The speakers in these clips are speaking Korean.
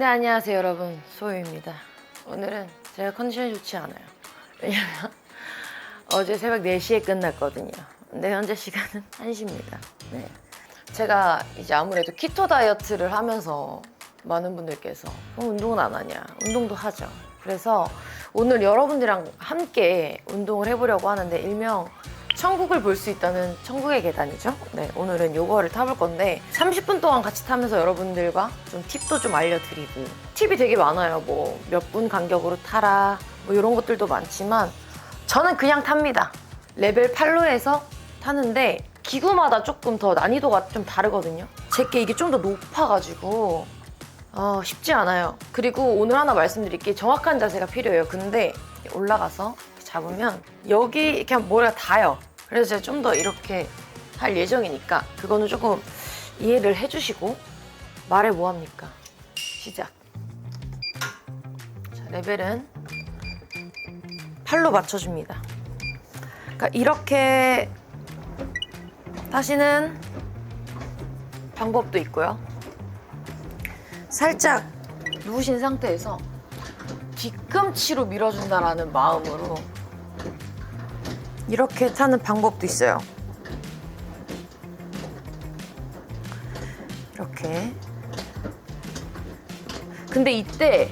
네, 안녕하세요 여러분, 소유입니다. 오늘은 제가 컨디션이 좋지 않아요. 왜냐면 어제 새벽 4시에 끝났거든요. 근데 현재 시간은 1시입니다. 네. 제가 이제 아무래도 키토 다이어트를 하면서 많은 분들께서 운동은 안 하냐, 운동도 하죠. 그래서 오늘 여러분들이랑 함께 운동을 해보려고 하는데, 일명 천국을 볼 수 있다는 천국의 계단이죠. 네, 오늘은 요거를 타볼 건데 30분 동안 같이 타면서 여러분들과 좀 팁도 좀 알려드리고, 팁이 되게 많아요. 뭐 몇 분 간격으로 타라, 뭐 이런 것들도 많지만 저는 그냥 탑니다. 레벨 8로 해서 타는데 기구마다 조금 더 난이도가 좀 다르거든요. 제게 이게 좀 더 높아가지고 쉽지 않아요. 그리고 오늘 하나 말씀드릴게, 정확한 자세가 필요해요. 근데 올라가서 잡으면 여기 그냥 머리가 닿아요. 그래서 제가 좀 더 이렇게 할 예정이니까 그거는 조금 이해를 해주시고, 말해 뭐합니까? 시작. 자, 레벨은 8로 맞춰줍니다. 그러니까 이렇게 타시는 방법도 있고요. 살짝 누우신 상태에서 뒤꿈치로 밀어준다라는 마음으로 이렇게 타는 방법도 있어요. 이렇게. 근데 이때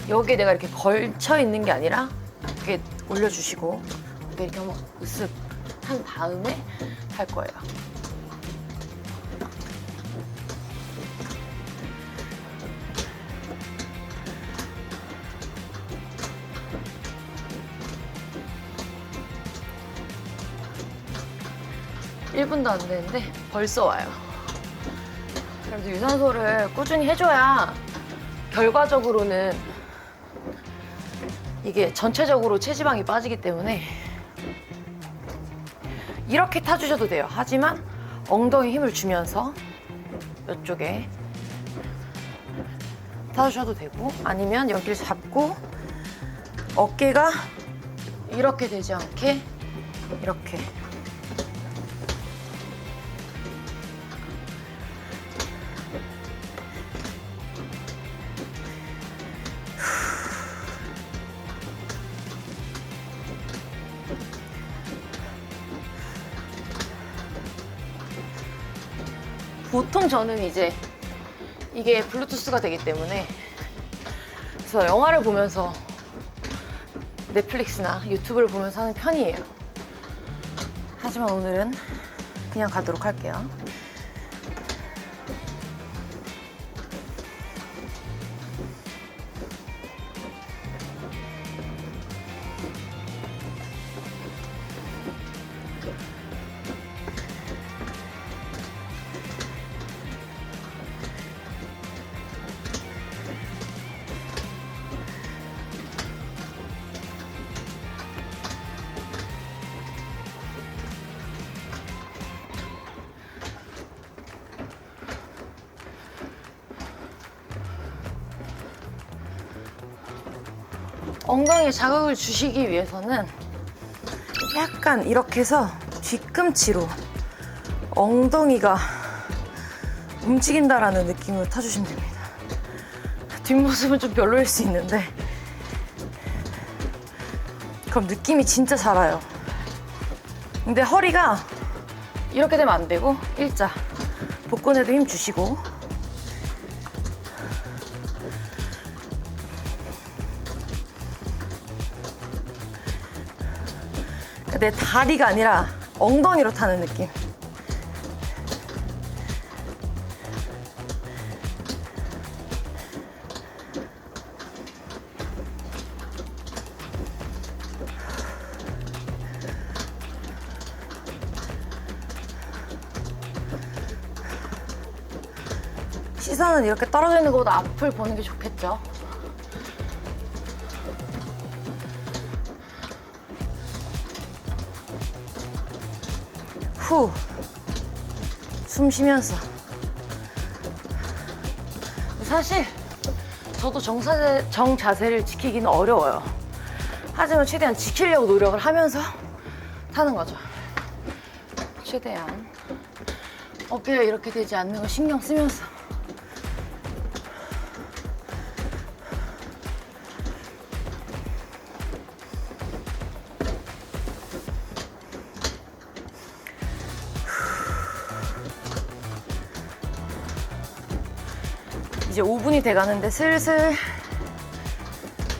여기에 내가 이렇게 걸쳐 있는 게 아니라 이렇게 올려주시고 이렇게 한번 으쓱 한 다음에 탈 거예요. (1분도) 안 되는데 벌써 와요. 그래도 유산소를 꾸준히 해줘야 결과적으로는 이게 전체적으로 체지방이 빠지기 때문에 이렇게 타주셔도 돼요. 하지만 엉덩이 힘을 주면서 이쪽에 타주셔도 되고, 아니면 여기를 잡고 어깨가 이렇게 되지 않게 이렇게. 보통 저는 이제 이게 블루투스가 되기 때문에, 그래서 영화를 보면서 넷플릭스나 유튜브를 보면서 하는 편이에요. 하지만 오늘은 그냥 가도록 할게요. 엉덩이에 자극을 주시기 위해서는 약간 이렇게 해서 뒤꿈치로 엉덩이가 움직인다라는 느낌으로 타주시면 됩니다. 뒷모습은 좀 별로일 수 있는데 그럼 느낌이 진짜 잘 와요. 근데 허리가 이렇게 되면 안 되고 일자, 복근에도 힘 주시고, 내 다리가 아니라 엉덩이로 타는 느낌. 시선은 이렇게 떨어져 있는 것보다 앞을 보는 게 좋겠죠. 후, 숨 쉬면서. 사실 저도 정자세를 지키기는 어려워요. 하지만 최대한 지키려고 노력을 하면서 타는 거죠. 최대한 어깨가 이렇게 되지 않는 거 신경 쓰면서. 이제 5분이 돼 가는데 슬슬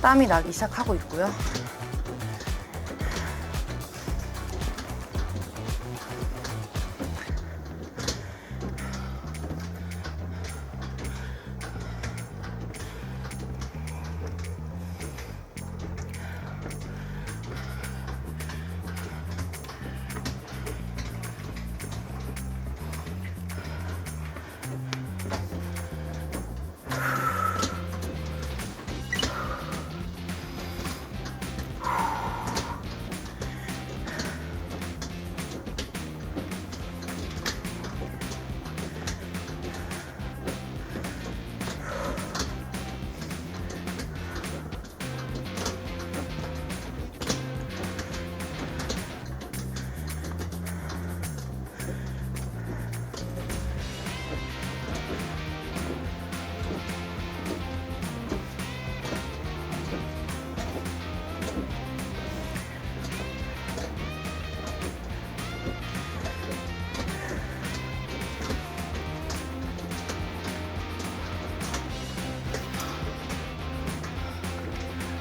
땀이 나기 시작하고 있고요.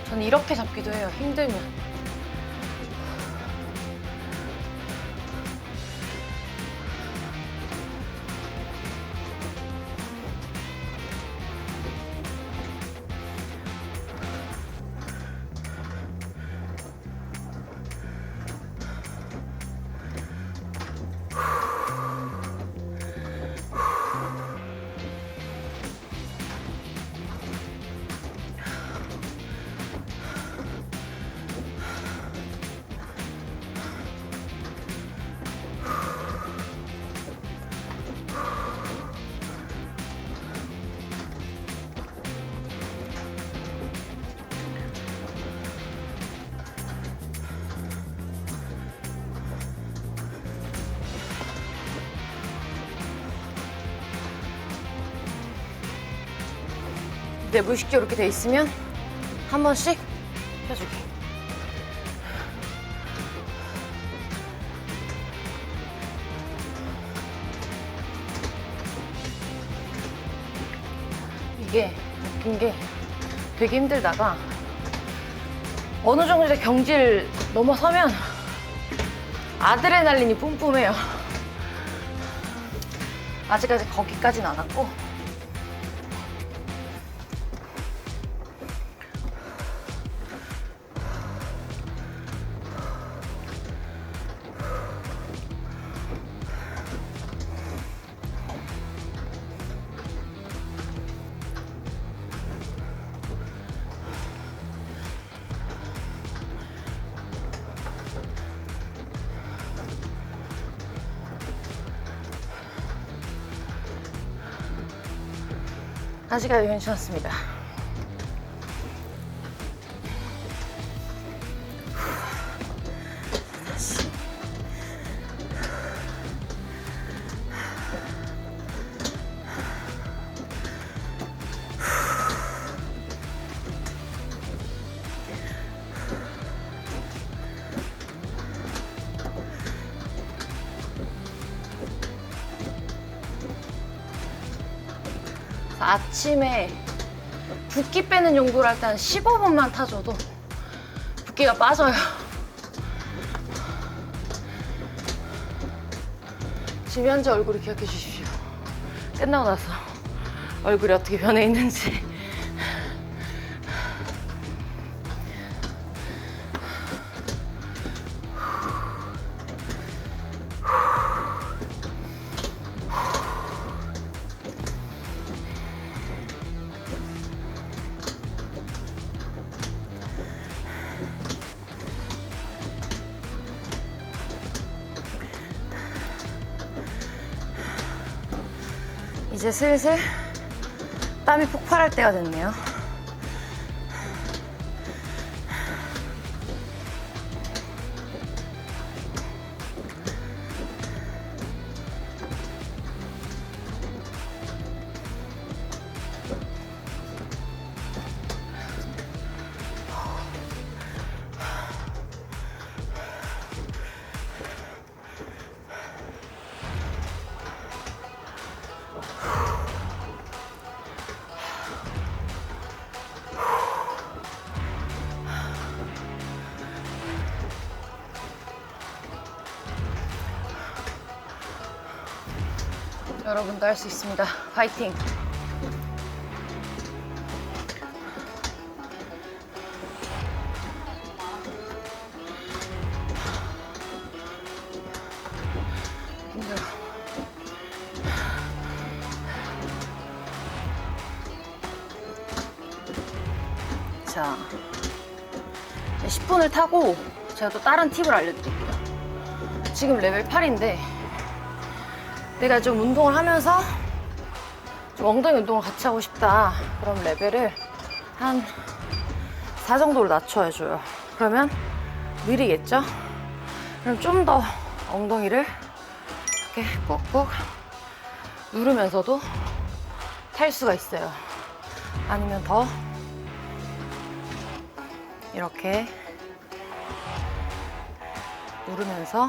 저는 이렇게 잡기도 해요. 힘들면. 내 무의식적으로 이렇게 돼 있으면 한 번씩 펴주기. 이게 웃긴 게 되게 힘들다가 어느 정도 이제 경지를 넘어서면 아드레날린이 뿜뿜해요. 아직까지 거기까진 안 왔고. 아직까지 괜찮습니다. 다시. 아침에 붓기 빼는 용도로 할 때 한 15분만 타줘도 붓기가 빠져요. 지금 현재 얼굴을 기억해 주십시오. 끝나고 나서 얼굴이 어떻게 변해 있는지. 이제 슬슬 땀이 폭발할 때가 됐네요. 여러분도 할 수 있습니다. 파이팅! 힘들어. 자, 10분을 타고 제가 또 다른 팁을 알려드릴게요. 지금 레벨 8인데 내가 좀 운동을 하면서 좀 엉덩이 운동을 같이 하고 싶다. 그럼 레벨을 한 4 정도로 낮춰줘요. 그러면 느리겠죠? 그럼 좀 더 엉덩이를 이렇게 꾹꾹 누르면서도 탈 수가 있어요. 아니면 더 이렇게 누르면서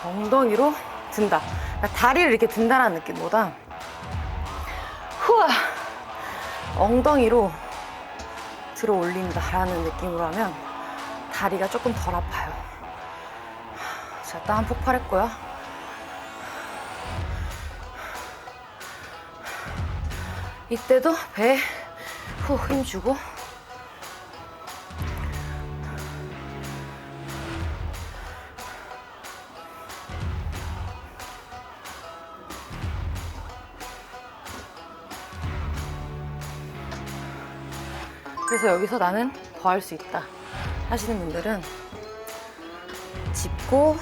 엉덩이로 든다. 그러니까 다리를 이렇게 든다는 느낌보다 후아 엉덩이로 들어 올린다라는 느낌으로 하면 다리가 조금 덜 아파요. 자, 땀 폭발했고요. 이때도 배에 후 힘주고 그래서 여기서 나는 더 할 수 있다 하시는 분들은 짚고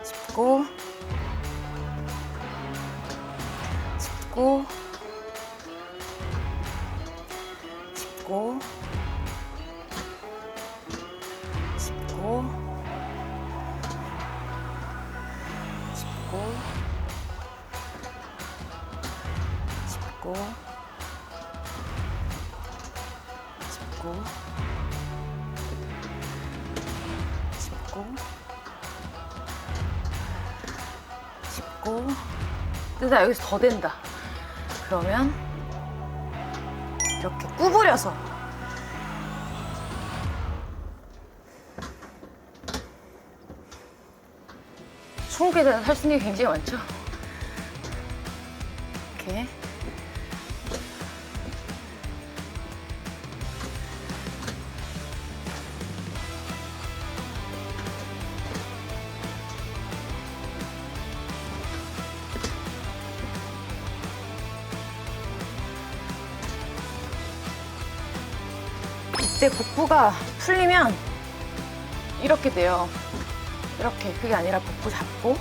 짚고 짚고 짚고 짚고 짚고 짚고 짚고 짚고 짚고 근데 나 여기서 더 된다. 그러면 이렇게 구부려서 손목에 할 수 있는 게 굉장히 많죠. 이렇게 이때 복부가 풀리면 이렇게 돼요. 이렇게. 그게 아니라 복부 잡고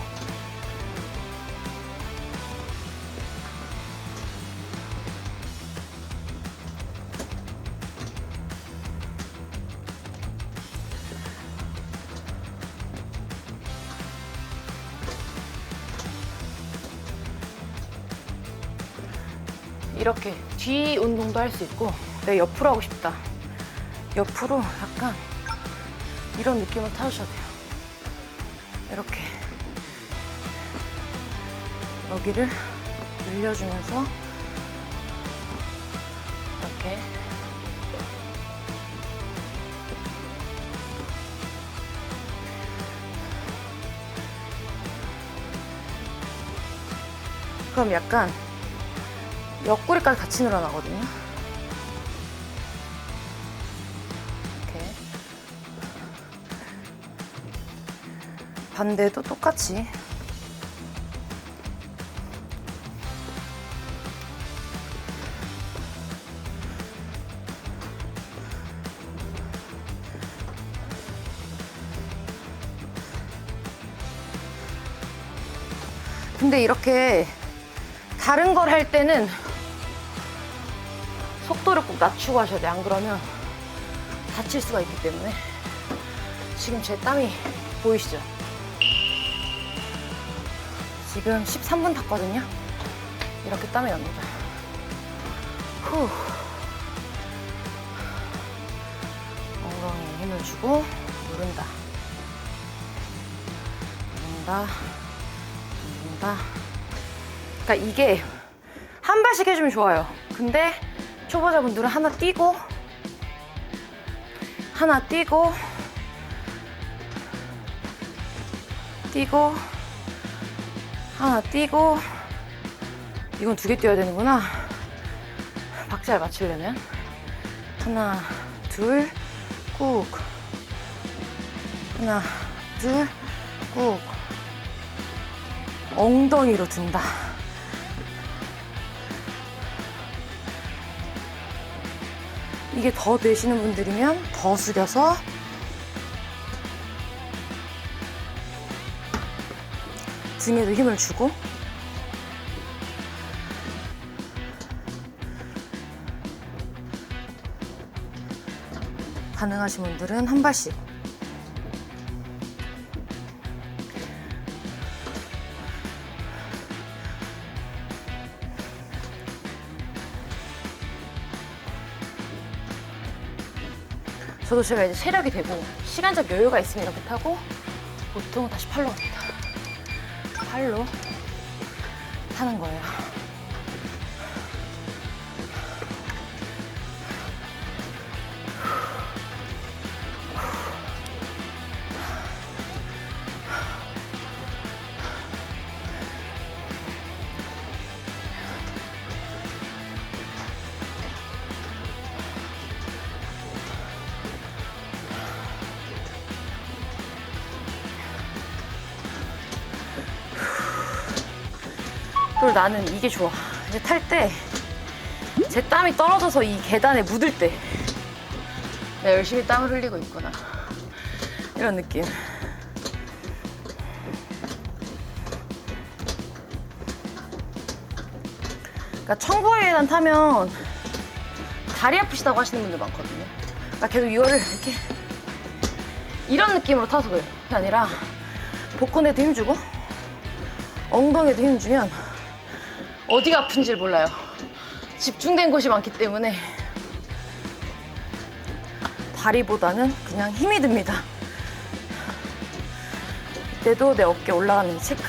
이렇게 뒤 운동도 할 수 있고 내가 옆으로 하고 싶다. 옆으로 약간 이런 느낌을 타주셔도 돼요. 이렇게 여기를 늘려주면서 이렇게 그럼 약간 옆구리까지 같이 늘어나거든요. 이렇게 반대도 똑같이 근데 이렇게 다른 걸 할 때는 속도를 꼭 낮추고 하셔야 돼요. 안 그러면 다칠 수가 있기 때문에. 지금 제 땀이 보이시죠? 지금 13분 탔거든요. 이렇게 땀이 납니다. 후. 엉덩이에 힘을 주고 누른다. 누른다. 누른다. 그러니까 이게 한 발씩 해주면 좋아요. 근데 초보자분들은 하나 뛰고 띄고 하나 띄고 이건 2개 띄어야 되는구나. 박자를 맞추려면 하나 둘 꾹 하나 둘 꾹 엉덩이로 든다. 이게 더 되시는 분들이면 더 숙여서 등에도 힘을 주고 가능하신 분들은 한 발씩 저도 제가 이제 체력이 되고 시간적 여유가 있으면 이렇게 타고 보통 다시 팔로 갑니다. 팔로 타는 거예요. 그리고 나는 이게 좋아. 이제 탈 때 제 땀이 떨어져서 이 계단에 묻을 때 내가 열심히 땀을 흘리고 있구나. 이런 느낌. 그러니까 청보리 계단 타면 다리 아프시다고 하시는 분들 많거든요. 그러니까 계속 이거를 이렇게 이런 느낌으로 타서 그래요. 그게 아니라 복근에도 힘주고 엉덩이에도 힘주면 어디가 아픈지 몰라요. 집중된 곳이 많기 때문에 다리보다는 그냥 힘이 듭니다. 이때도 내 어깨 올라가는지 체크.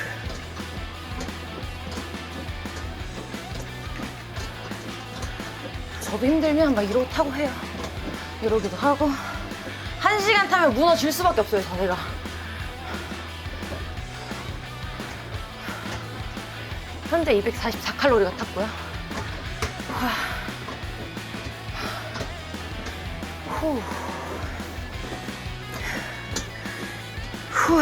저도 힘들면 막 이러고 타고 해요. 이러기도 하고. 1시간 타면 무너질 수밖에 없어요, 자세가. 현재 244칼로리가 탔고요. 후. 후.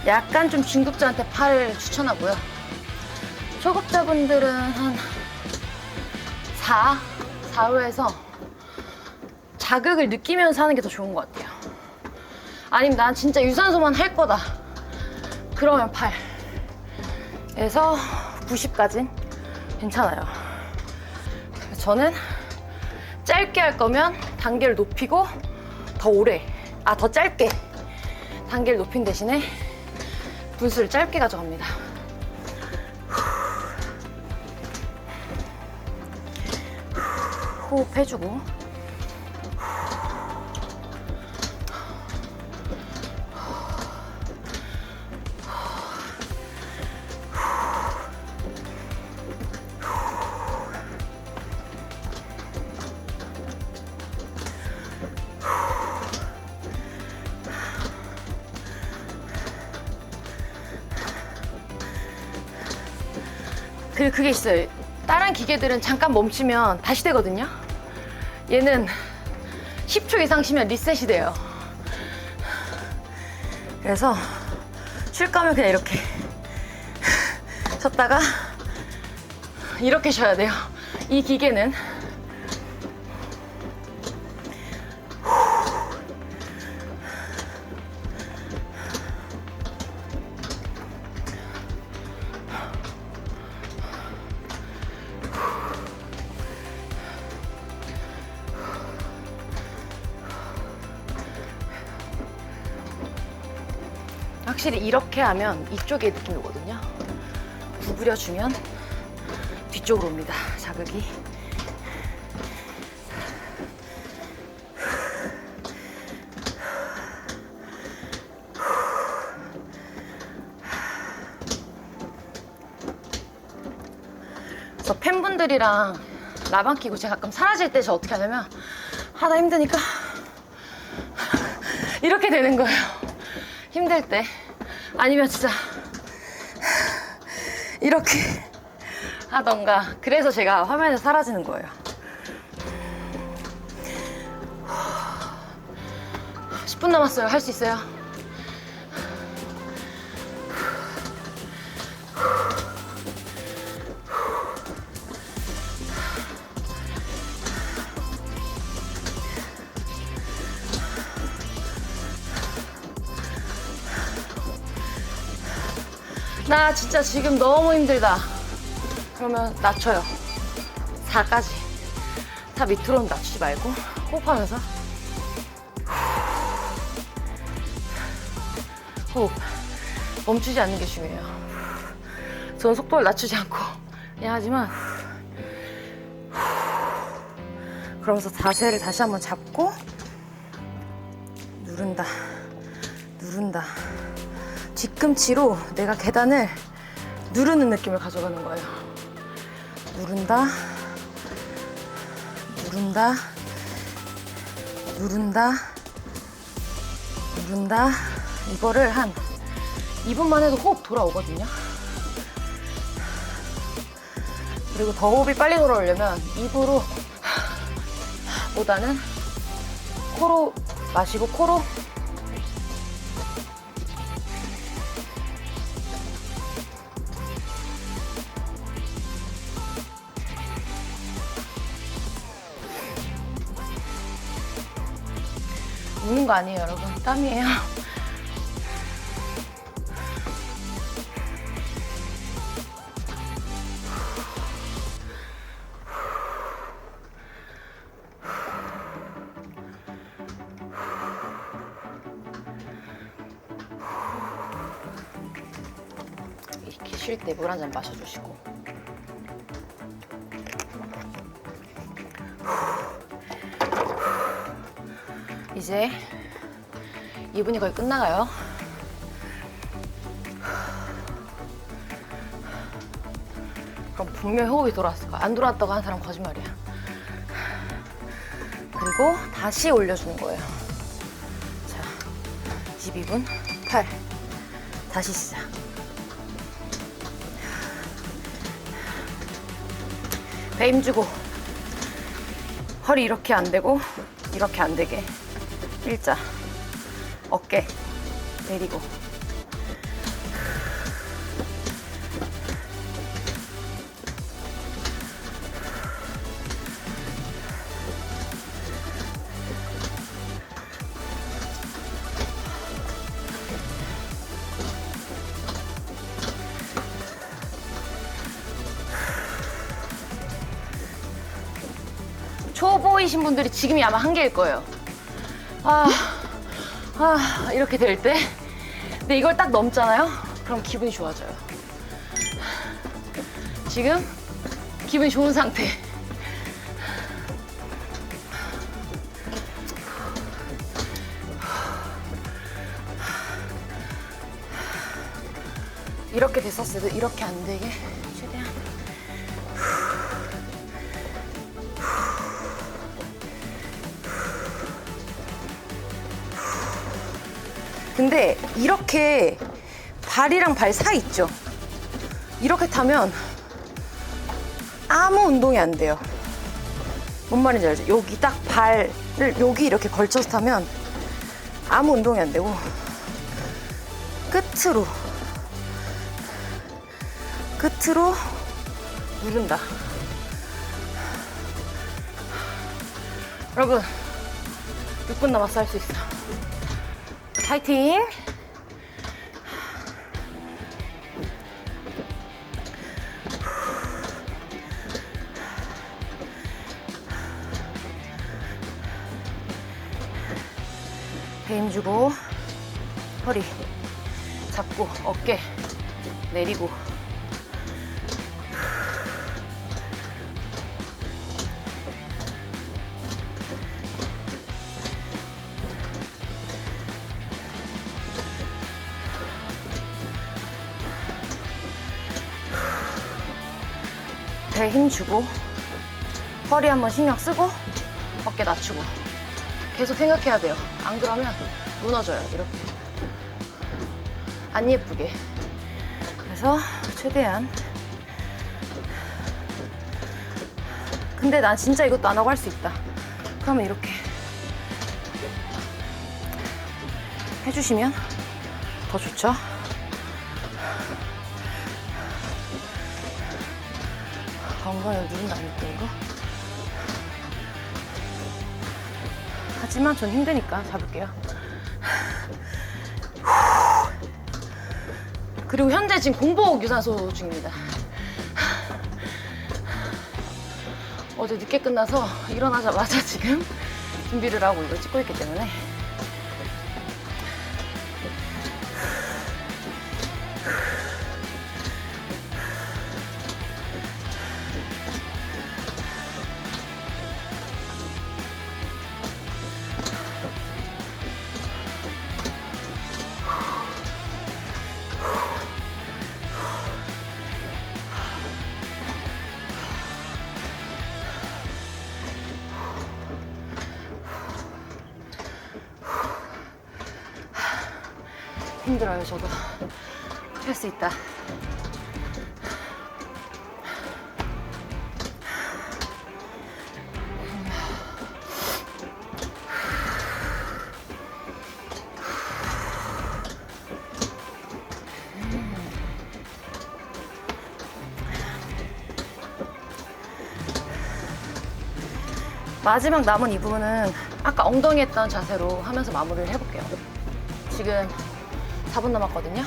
약간 좀 중급자한테 팔 추천하고요. 초급자분들은 한 4호에서 자극을 느끼면서 하는 게 더 좋은 것 같아요. 아니면 난 진짜 유산소만 할 거다. 그러면 8에서 90까진 괜찮아요. 저는 짧게 할 거면 단계를 높이고 더 오래, 더 짧게 단계를 높인 대신에 분수를 짧게 가져갑니다. 호흡해주고 그리고 그게 있어요. 다른 기계들은 잠깐 멈추면 다시 되거든요. 얘는 10초 이상 쉬면 리셋이 돼요. 그래서 쉴 거면 그냥 이렇게 쉬었다가 이렇게 쉬어야 돼요. 이 기계는 확실히 이렇게 하면 이쪽에 느낌이 오거든요. 구부려주면 뒤쪽으로 옵니다, 자극이. 그래서 팬분들이랑 나방 끼고 제가 가끔 사라질 때 저 어떻게 하냐면 하다 힘드니까 이렇게 되는 거예요. 힘들 때. 아니면 진짜 이렇게 하던가. 그래서 제가 화면에 사라지는 거예요. 10분 남았어요. 할 수 있어요. 나 진짜 지금 너무 힘들다. 그러면 낮춰요. 4까지. 4 밑으로는 낮추지 말고 호흡하면서 호흡. 멈추지 않는 게 중요해요. 저는 속도를 낮추지 않고 그냥 하지만 그러면서 자세를 다시 한번 잡고 누른다. 누른다. 뒤꿈치로 내가 계단을 누르는 느낌을 가져가는 거예요. 누른다. 누른다. 누른다. 누른다. 이거를 한 2분만 해도 호흡 돌아오거든요. 그리고 더 호흡이 빨리 돌아오려면 입으로 보다는 코로 마시고 코로 우는 거 아니에요, 여러분. 땀이에요. 이렇게 쉴 때 물 한 잔 마셔주시고. 이제 2분이 거의 끝나가요. 그럼 분명히 호흡이 돌아왔을 거야. 안 돌아왔다고 하는 사람 거짓말이야. 그리고 다시 올려주는 거예요. 자, 22분 8. 다시 시작. 배 힘주고 허리 이렇게 안 되고 이렇게 안 되게 일자. 어깨 내리고. 초보이신 분들이 지금이 아마 한계일 거예요. 이렇게 될 때. 근데 이걸 딱 넘잖아요? 그럼 기분이 좋아져요. 지금 기분이 좋은 상태. 이렇게 됐었을 때도 이렇게 안 되게 최대한. 근데 이렇게 발이랑 발 사이 있죠? 이렇게 타면 아무 운동이 안 돼요. 뭔 말인지 알죠? 여기 딱 발을 여기 이렇게 걸쳐서 타면 아무 운동이 안 되고 끝으로 누른다. 여러분 6분 남았어. 할 수 있어. 파이팅! 배 힘주고 허리 잡고 어깨 내리고. 배 힘주고 허리 한번 신경 쓰고 어깨 낮추고 계속 생각해야 돼요. 안 그러면 무너져요. 이렇게 안 예쁘게. 그래서 최대한. 근데 난 진짜 이것도 안 하고 할 수 있다. 그러면 이렇게 해주시면 더 좋죠. 엉덩이를 누른다 안 느끼는 거. 하지만 전 힘드니까 잡을게요. 그리고 현재 지금 공복 유산소 중입니다. 어제 늦게 끝나서 일어나자마자 지금 준비를 하고 이걸 찍고 있기 때문에. 힘들어요, 저도. 할 수 있다. 마지막 남은 이 부분은 아까 엉덩이 했던 자세로 하면서 마무리를 해볼게요. 지금 4분 남았거든요.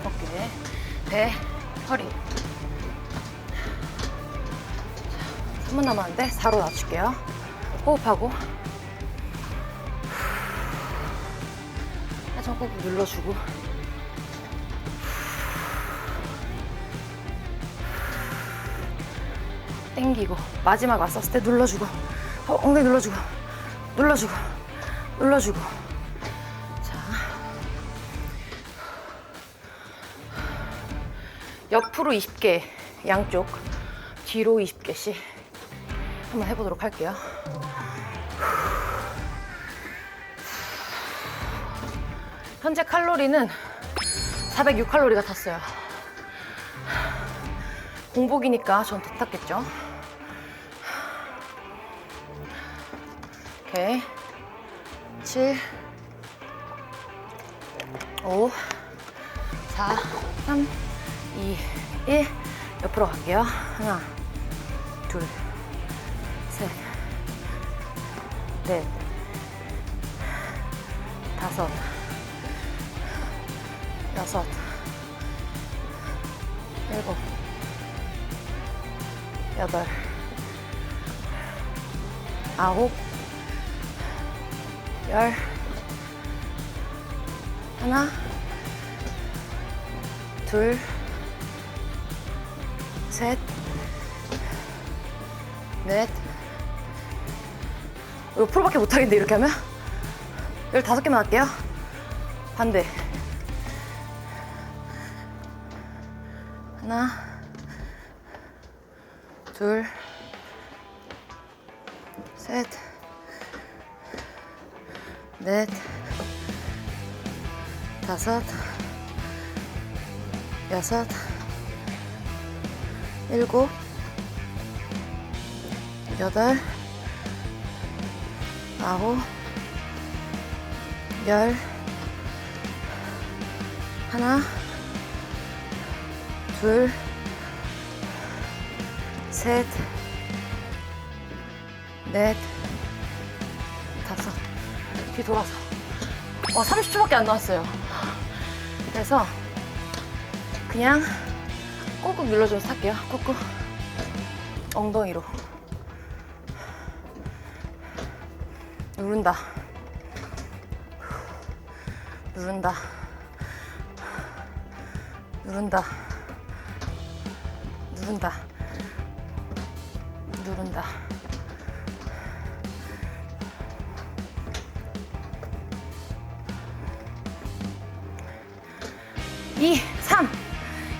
어깨, 배, 허리. 3분 남았는데 4로 낮출게요. 호흡하고 하정 호흡 눌러주고 땡기고 마지막 왔었을 때 눌러주고 엉덩이 눌러주고 눌러주고 눌러주고. 자, 옆으로 20개, 양쪽 뒤로 20개씩 한번 해보도록 할게요. 현재 칼로리는 406칼로리가 탔어요. 공복이니까 전 더 탔겠죠. 오케이. 7, 5, 4, 3, 2, 1. 옆으로 갈게요. 하나, 둘, 셋, 넷, 다섯, 여섯, 일곱, 여덟, 아홉, 열. 하나, 둘, 셋, 넷. 이거 프로밖에 못하겠는데 이렇게 하면? 15개만 할게요. 반대. 하나, 둘, 셋, 넷, 다섯, 여섯, 일곱, 여덟, 아홉, 열. 하나, 둘, 셋, 넷, 다섯. 뒤 돌아서. 30초밖에 안 나왔어요. 그래서 그냥 꾹꾹 눌러주면서 할게요. 꾹꾹. 엉덩이로. 누른다. 누른다. 누른다. 누른다. 누른다. 2, 3,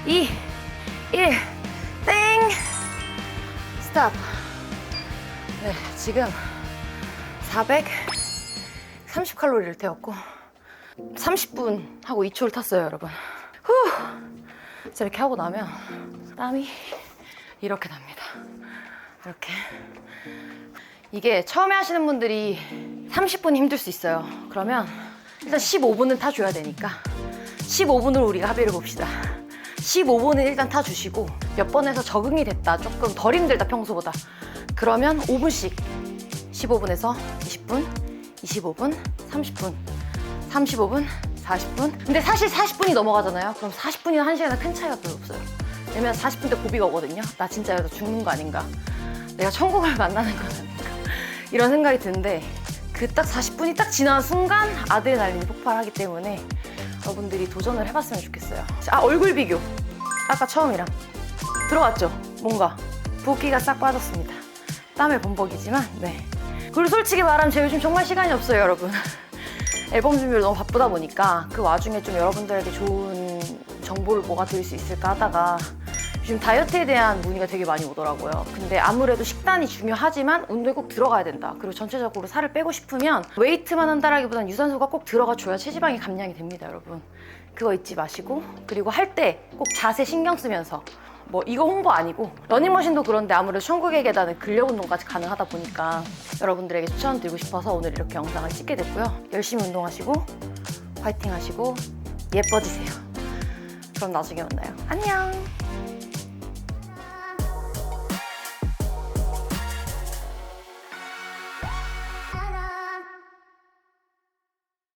2, 1, 땡! 스탑. 네, 지금 430칼로리를 태웠고 30분 하고 2초를 탔어요, 여러분. 후! 이렇게 하고 나면 땀이 이렇게 납니다. 이렇게. 이게 처음에 하시는 분들이 30분 힘들 수 있어요. 그러면 일단 15분은 타줘야 되니까 15분으로 우리가 합의를 봅시다. 15분은 일단 타주시고 몇 번에서 적응이 됐다, 조금 덜 힘들다 평소보다, 그러면 5분씩 15분에서 20분, 25분, 30분, 35분, 40분. 근데 사실 40분이 넘어가잖아요. 그럼 40분이나 1시간이나 큰 차이가 별로 없어요. 왜냐면 40분 때 고비가 오거든요. 나 진짜 여기서 죽는 거 아닌가, 내가 천국을 만나는 거 아닌가, 이런 생각이 드는데 그 딱 40분이 딱 지나는 순간 아드레날린이 폭발하기 때문에 여러분들이 도전을 해봤으면 좋겠어요. 얼굴 비교. 아까 처음이랑 들어갔죠? 뭔가 붓기가 싹 빠졌습니다. 땀의 범벅이지만, 네. 그리고 솔직히 말하면 제가 요즘 정말 시간이 없어요, 여러분. 앨범 준비를 너무 바쁘다 보니까 그 와중에 좀 여러분들에게 좋은 정보를 뭐가 드릴 수 있을까 하다가 요즘 다이어트에 대한 문의가 되게 많이 오더라고요. 근데 아무래도 식단이 중요하지만 운동에 꼭 들어가야 된다. 그리고 전체적으로 살을 빼고 싶으면 웨이트만 한다라기보다는 유산소가 꼭 들어가줘야 체지방이 감량이 됩니다, 여러분. 그거 잊지 마시고, 그리고 할 때 꼭 자세 신경 쓰면서, 뭐 이거 홍보 아니고 러닝머신도 그런데 아무래도 천국의 계단은 근력 운동까지 가능하다 보니까 여러분들에게 추천드리고 싶어서 오늘 이렇게 영상을 찍게 됐고요. 열심히 운동하시고 화이팅 하시고 예뻐지세요. 그럼 나중에 만나요. 안녕.